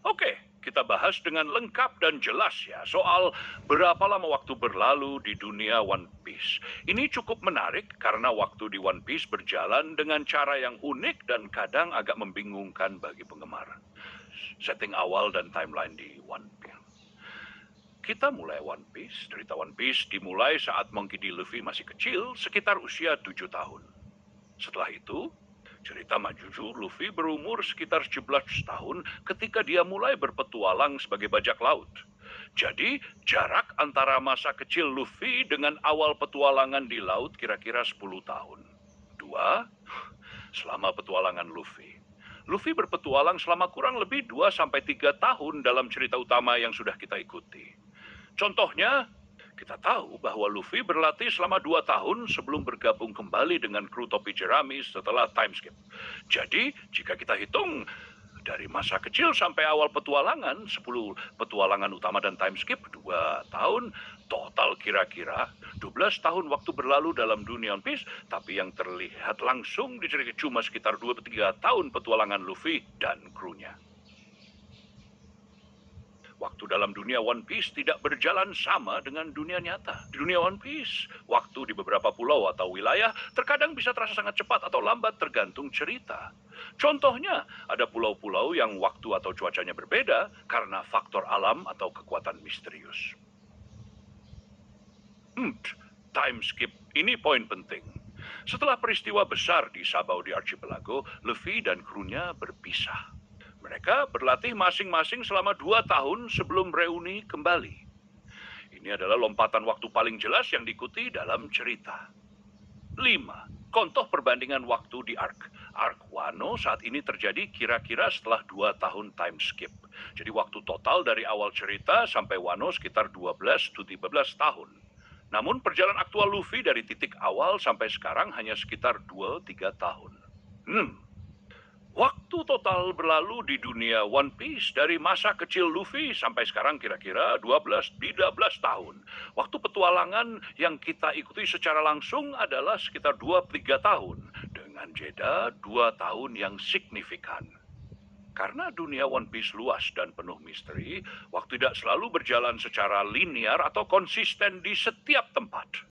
Oke, kita bahas dengan lengkap dan jelas ya soal berapa lama waktu berlalu di dunia One Piece. Ini cukup menarik karena waktu di One Piece berjalan dengan cara yang unik dan kadang agak membingungkan bagi penggemar. Setting awal dan timeline di One Piece. Kita mulai One Piece, cerita One Piece dimulai saat Monkey D. Luffy masih kecil, sekitar usia 7 tahun. Setelah itu, cerita maju Luffy berumur sekitar 17 tahun ketika dia mulai berpetualang sebagai bajak laut. Jadi, jarak antara masa kecil Luffy dengan awal petualangan di laut kira-kira 10 tahun. Dua, selama petualangan Luffy. Luffy berpetualang selama kurang lebih 2 sampai 3 tahun dalam cerita utama yang sudah kita ikuti. Contohnya, kita tahu bahwa Luffy berlatih selama 2 tahun sebelum bergabung kembali dengan kru topi jerami setelah time skip. Jadi, jika kita hitung dari masa kecil sampai awal petualangan, 10 petualangan utama dan time skip, 2 tahun, total kira-kira 12 tahun waktu berlalu dalam dunia One Piece, tapi yang terlihat langsung di cerita cuma sekitar 2-3 tahun petualangan Luffy dan krunya. Waktu dalam dunia One Piece tidak berjalan sama dengan dunia nyata. Di dunia One Piece, waktu di beberapa pulau atau wilayah terkadang bisa terasa sangat cepat atau lambat tergantung cerita. Contohnya, ada pulau-pulau yang waktu atau cuacanya berbeda karena faktor alam atau kekuatan misterius. Time skip ini poin penting. Setelah peristiwa besar di Sabau di Archipelago, Luffy dan krunya berpisah. Mereka berlatih masing-masing selama 2 tahun sebelum reuni kembali. Ini adalah lompatan waktu paling jelas yang diikuti dalam cerita. 5. Contoh perbandingan waktu di Arc. Arc Wano saat ini terjadi kira-kira setelah 2 tahun time skip. Jadi waktu total dari awal cerita sampai Wano sekitar 12-13 tahun. Namun perjalanan aktual Luffy dari titik awal sampai sekarang hanya sekitar 2-3 tahun. Waktu total berlalu di dunia One Piece dari masa kecil Luffy sampai sekarang kira-kira 12-13 tahun. Waktu petualangan yang kita ikuti secara langsung adalah sekitar 2-3 tahun. Dengan jeda 2 tahun yang signifikan. Karena dunia One Piece luas dan penuh misteri, waktu tidak selalu berjalan secara linear atau konsisten di setiap tempat.